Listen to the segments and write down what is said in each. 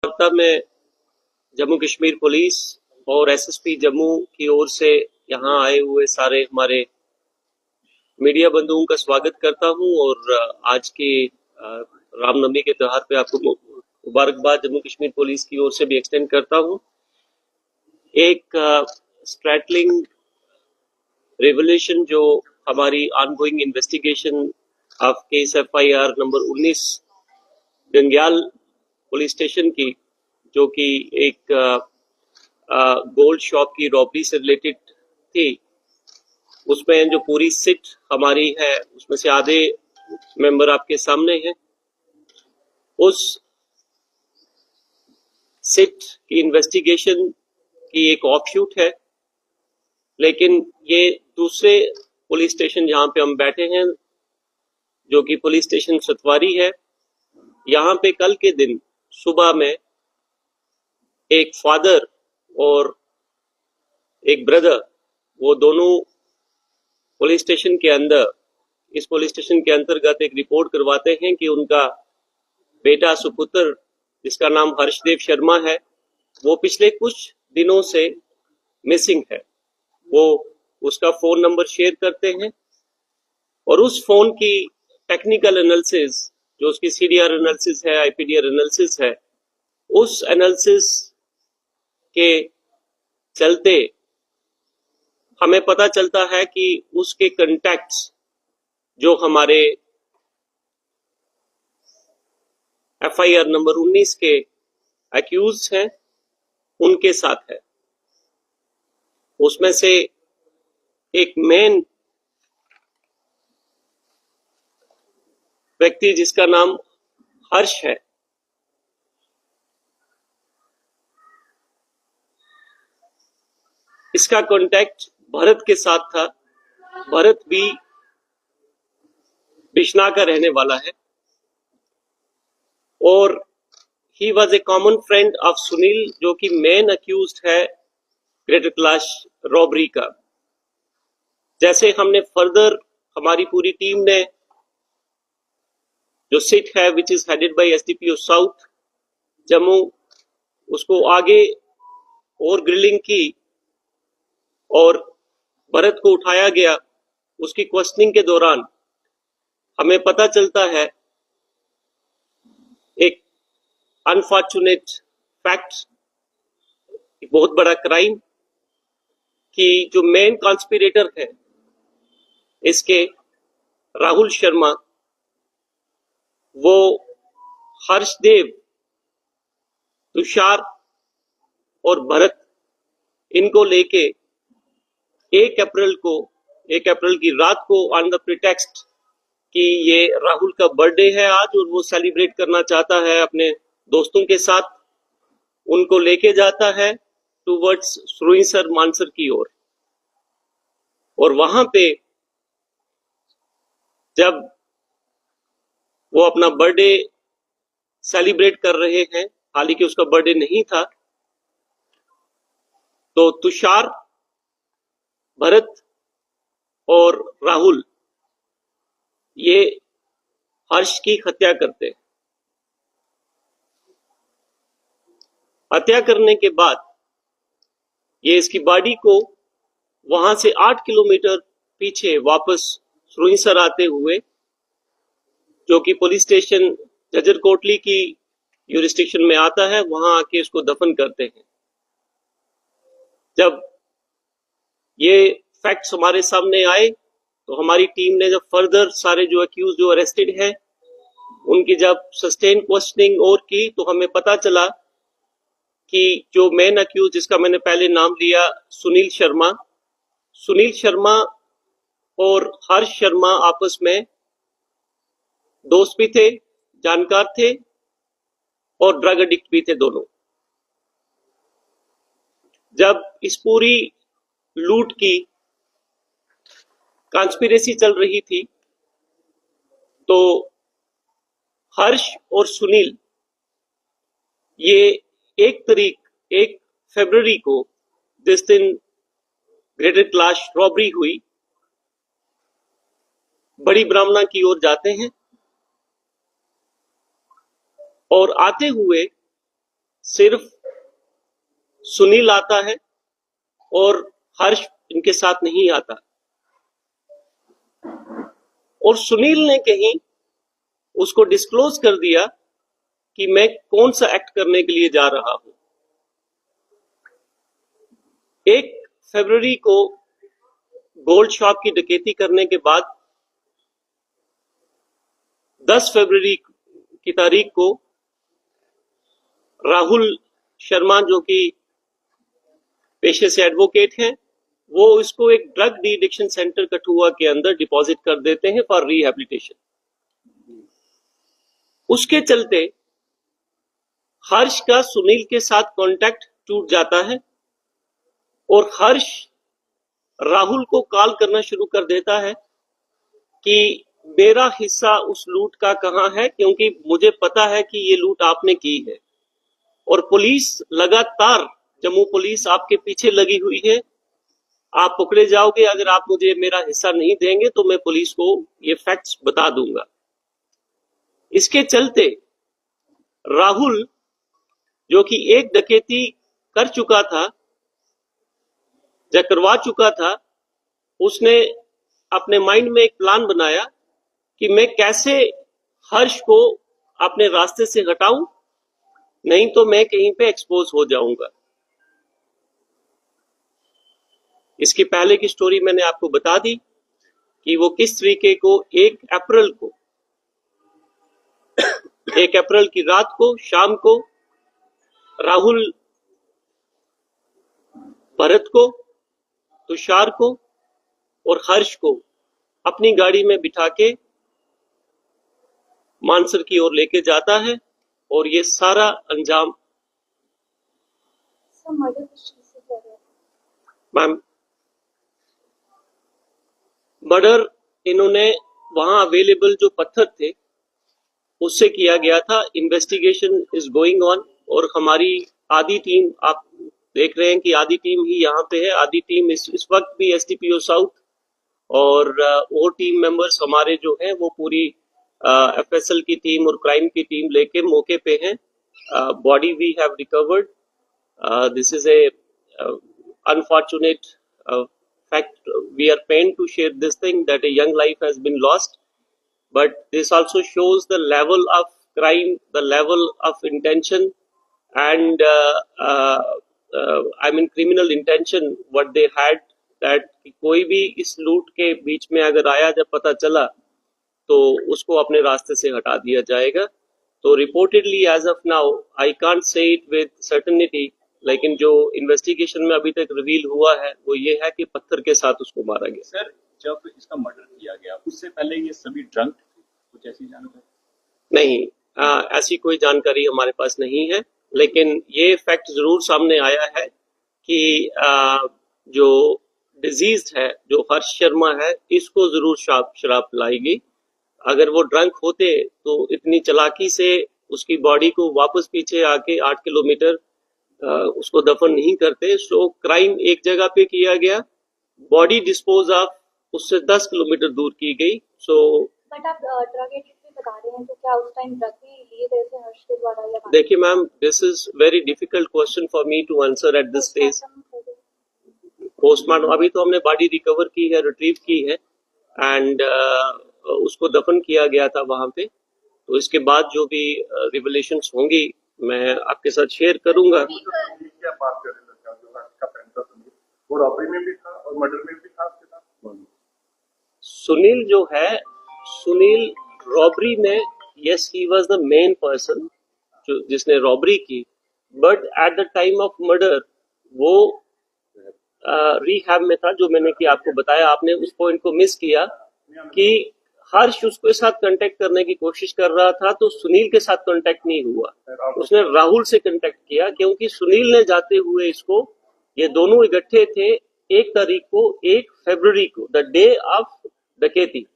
वार्ता में जम्मू कश्मीर पुलिस और एसएसपी जम्मू की ओर से यहाँ आए हुए सारे हमारे मीडिया बंधुओं का स्वागत करता हूँ और आज के रामनवमी के त्योहार पे आपको मुबारकबाद जम्मू कश्मीर पुलिस की ओर से भी एक्सटेंड करता हूँ। एक स्ट्रैटलिंग रेवोल्यूशन जो हमारी ongoing investigation of case FIR number 19 Gangyal police station की, जो कि एक गोल्ड शॉप की रॉबरी से रिलेटेड थी, उसमें जो पूरी सिट हमारी है उसमें से आधे मेंबर आपके सामने हैं। उस सिट की इन्वेस्टिगेशन की एक ऑफशूट है, लेकिन ये दूसरे पुलिस स्टेशन जहां पे हम बैठे हैं, जो कि पुलिस स्टेशन सतवारी है, यहाँ पे कल के दिन सुबह में एक फादर और एक ब्रदर, वो दोनों पुलिस स्टेशन के अंदर, इस पुलिस स्टेशन के अंतर्गत एक रिपोर्ट करवाते हैं कि उनका बेटा सुपुत्र, जिसका नाम हर्षदेव शर्मा है, वो पिछले कुछ दिनों से मिसिंग है। वो उसका फोन नंबर शेयर करते हैं और उस फोन की टेक्निकल एनालिसिस, जो उसकी CDR एनालिसिस है, IPDR एनालिसिस है, उस एनालिसिस के चलते हमें पता चलता है कि उसके कॉन्टैक्ट्स जो हमारे FIR नंबर 19 के अक्यूज हैं उनके साथ है। उसमें से एक मेन व्यक्ति जिसका नाम हर्ष है, इसका कांटेक्ट भरत के साथ था। भरत भी बिश्ना का रहने वाला है और he was a common friend of Sunil, जो कि मेन अक्यूज्ड है ग्रेटर कैलाश रॉबरी का। जैसे हमने फर्दर, हमारी पूरी टीम ने जो सिट है which is headed by SDPO south Jammu, उसको आगे और ग्रिलिंग की और भरत को उठाया गया। उसकी क्वेश्चनिंग के दौरान हमें पता चलता है एक अनफॉर्चुनेट फैक्ट, एक बहुत बड़ा क्राइम, कि जो मेन कॉन्स्पिरेटर है इसके, राहुल शर्मा, वो हर्षदेव, तुषार और भरत, इनको लेके 1 अप्रैल की रात को ऑन द प्रिटेक्स्ट कि ये राहुल का बर्थडे है आज और वो सेलिब्रेट करना चाहता है अपने दोस्तों के साथ, उनको लेके जाता है टूवर्ड्स सुरईसर मानसर की ओर। और वहां पे जब वो अपना बर्थडे सेलिब्रेट कर रहे हैं, हालांकि उसका बर्थडे नहीं था, तो तुषार, भरत और राहुल ये हर्ष की हत्या करते हैं। हत्या करने के बाद ये इसकी बॉडी को वहां से 8 किलोमीटर पीछे वापस सुरईसर आते हुए, जो कि पुलिस स्टेशन जजर कोटली की यूरिस्डिक्शन में आता है, वहां आके इसको दफन करते हैं। जब ये फैक्ट्स हमारे सामने आए तो हमारी टीम ने जब फर्दर सारे जो अक्यूज जो अरेस्टेड हैं उनकी जब सस्टेन क्वेश्चनिंग और की, तो हमें पता चला कि जो मेन अक्यूज, जिसका मैंने पहले नाम लिया सुनील शर्मा और हर्ष शर्मा, आपस में दोस्त भी थे, जानकार थे और ड्रग एडिक्ट भी थे दोनों। जब इस पूरी लूट की कॉन्स्पिरेसी चल रही थी, तो हर्ष और सुनील ये 1 फरवरी को, जिस दिन ग्रेटर कैलाश रॉबरी हुई, बड़ी ब्राह्मणा की ओर जाते हैं और आते हुए सिर्फ सुनील आता है और हर्ष इनके साथ नहीं आता। और सुनील ने कहीं उसको डिस्क्लोज कर दिया कि मैं कौन सा एक्ट करने के लिए जा रहा हूं। 1 फरवरी को गोल्ड शॉप की डकैती करने के बाद 10 फरवरी की तारीख को राहुल शर्मा, जो कि पेशे से एडवोकेट हैं, वो इसको एक drug de addiction centre Kathua के अंदर डिपॉजिट कर देते हैं फॉर रिहैबिलिटेशन। उसके चलते हर्ष का सुनील के साथ कांटेक्ट टूट जाता है और हर्ष राहुल को कॉल करना शुरू कर देता है कि मेरा हिस्सा उस लूट का कहां है, क्योंकि मुझे पता है कि ये लूट आपने की है और पुलिस लगातार, जम्मू पुलिस आपके पीछे लगी हुई है, आप पकड़े जाओगे, अगर आप मुझे मेरा हिस्सा नहीं देंगे तो मैं पुलिस को ये फैक्ट्स बता दूंगा। इसके चलते राहुल, जो कि एक डकैती कर चुका था या करवा चुका था, उसने अपने माइंड में एक प्लान बनाया कि मैं कैसे हर्ष को अपने रास्ते से हटाऊं, नहीं तो मैं कहीं पे एक्सपोज हो जाऊंगा। इसकी पहले की स्टोरी मैंने आपको बता दी कि वो किस तरीके को 1 अप्रैल की रात को, शाम को, राहुल भरत को, तुषार को और हर्ष को अपनी गाड़ी में बिठा के मानसर की ओर लेके जाता है और ये सारा अंजाम। मैम, मर्डर इन्होंने वहां अवेलेबल जो पत्थर थे उससे किया गया था। इन्वेस्टिगेशन इज गोइंग ऑन और हमारी आधी टीम, आप देख रहे हैं कि आधी टीम ही यहाँ पे है। आधी टीम इस वक्त भी एसटीपीओ साउथ और वो टीम मेंबर्स हमारे जो हैं वो पूरी एफएसएल की टीम और क्राइम की टीम लेके मौके पे हैं। Body we have recovered. This is a unfortunate fact. We are pained to share this thing that a young life has been lost, but this also shows the level of crime, the level of intention, and I mean criminal intention what they had, that कोई भी इस लूट के बीच में अगर आया, जब पता चला तो उसको अपने रास्ते से हटा दिया जाएगा। तो reportedly as of now I can't say it with certainty, लेकिन जो इन्वेस्टिगेशन में अभी तक रिवील हुआ है वो ये है कि पत्थर के साथ उसको मारा गया। सर, जब इसका मर्डर किया गया उससे पहले ये सभी ड्रंक थे, कुछ ऐसी जानकारी? नहीं, ऐसी कोई जानकारी हमारे पास नहीं है, लेकिन ये फैक्ट जरूर सामने आया है कि जो डिजीज है, जो हर्ष शर्मा है, इसको जरूर शराब पिलाई गई। अगर वो ड्रंक होते तो इतनी चालाकी से उसकी बॉडी को वापस पीछे आके 8 किलोमीटर उसको दफन नहीं करते। सो क्राइम एक जगह पे किया गया, बॉडी डिस्पोज ऑफ उससे 10 किलोमीटर दूर की गई। सो बट आप ड्रग एडिक्ट भी बता रहे हैं, तो क्या उस टाइम ड्रग भी लिए गए थे हर्ष के द्वारा या? देखिए ma'am, this is very difficult question for me to answer at this stage. Postmortem अभी तो हमने बॉडी रिकवर की है, रिट्रीव की है एंड उसको दफन किया गया था वहां पे। तो इसके बाद जो भी रिवलेशंस होंगी मैं आपके साथ शेयर करूंगा। क्या बात कर रहे हैं, वो रॉबरी में भी था और मर्डर में भी था आपके साथ? सुनील जो है, सुनील रॉबरी में, yes he was the main person जो जिसने रॉबरी की, but at the time of murder वो रिहैब में था। जो मैंने कि आपको बताया, आपने उस पॉइंट को मिस किया कि हर्ष उसके साथ कांटेक्ट करने की कोशिश कर रहा था तो सुनील के साथ कांटेक्ट नहीं हुआ, उसने राहुल से कांटेक्ट किया, क्योंकि सुनील ने जाते हुए इसको, ये दोनों इकट्ठे थे 1 तारीख को, 1 फरवरी को, द डे ऑफ डकैती,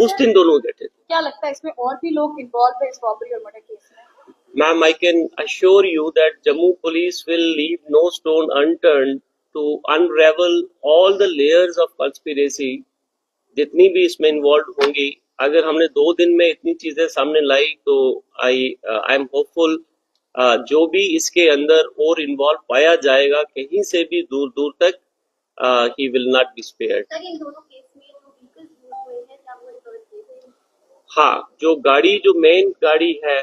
उस दिन दोनों इकट्ठे थे। क्या लगता है इसमें और भी लोग इन्वॉल्व है इस रॉबरी और मर्डर केस में? Ma'am, I can assure you that Jammu police will leave no stone unturned to unravel all the layers of conspiracy, जितनी भी इसमें इन्वॉल्व होंगी। अगर हमने 2 दिन में इतनी चीजें सामने लाई तो आई एम होपफुल जो भी इसके अंदर और इन्वॉल्व पाया जाएगा कहीं से भी दूर दूर तक, he will not be spared. Sir इन दोनों केस में जो व्हीकल्स यूज हुए हैं क्या वो रिकवर किए गए? हाँ, जो गाड़ी, जो मेन गाड़ी है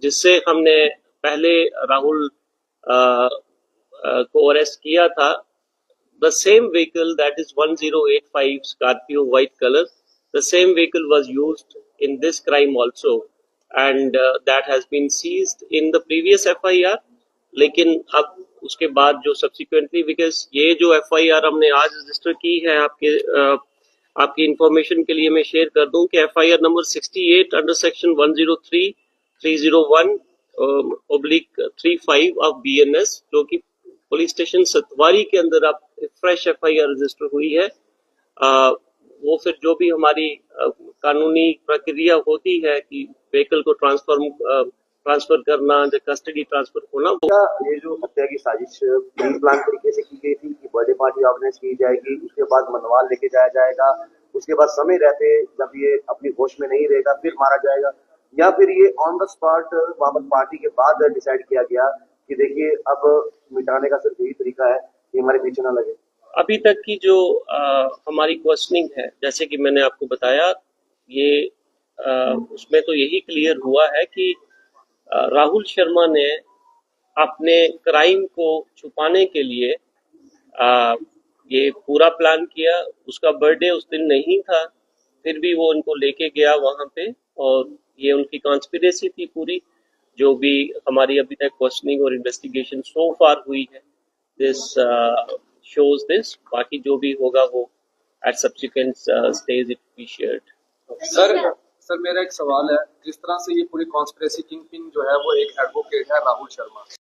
जिससे हमने पहले राहुल को अरेस्ट किया था, the same vehicle, that is 1085 Scorpio white color, the same vehicle was used in this crime also, and that has been seized in the previous FIR. लेकिन अब उसके बाद जो subsequently, because ये जो FIR हमने आज रजिस्टर की है, आपकी इंफॉर्मेशन के लिए मैं शेयर कर दूं कि FIR number 68 under section 103 301/35 of BNS, जो कि पुलिस स्टेशन सतवारी के अंदर अब फ्रेश FIR रजिस्टर हुई है। वो फिर जो भी हमारी कानूनी प्रक्रिया होती है कि व्हीकल को ट्रांसफर करना, कस्टडी ट्रांसफर होना, क्या ये जो हत्या की साजिश प्री प्लान तरीके से की गई थी कि बर्थडे पार्टी ऑर्गेनाइज की जाएगी, उसके बाद मनवाल लेके जाया जाएगा, उसके बाद समय रहते जब ये अपनी होश में नहीं रहेगा फिर मारा जाएगा, या फिर ये ऑन द स्पॉट वहां पर पार्टी के बाद डिसाइड किया गया कि देखिए अब मिटाने का सिर्फ यही तरीका है कि हमारे पीछे ना लगे? अभी तक की जो हमारी क्वेश्चनिंग है, जैसे कि मैंने आपको बताया, ये उसमें तो यही क्लियर हुआ है कि राहुल शर्मा ने अपने क्राइम को छुपाने के लिए ये पूरा प्लान किया। उसका बर्थडे उस दिन नहीं था, फिर भी वो उनको लेके गया वहां पे, और ये उनकी कॉन्स्पिरेसी थी पूरी, जो भी हमारी अभी तक क्वेश्चनिंग और इन्वेस्टिगेशन सो फार हुई है, दिस shows this। बाकी जो भी होगा वो at subsequent stage it will be shared। Sir मेरा एक सवाल है, जिस तरह से ये पूरी कॉन्स्पिरेसी किंग पिन जो है वो एक एडवोकेट है राहुल शर्मा,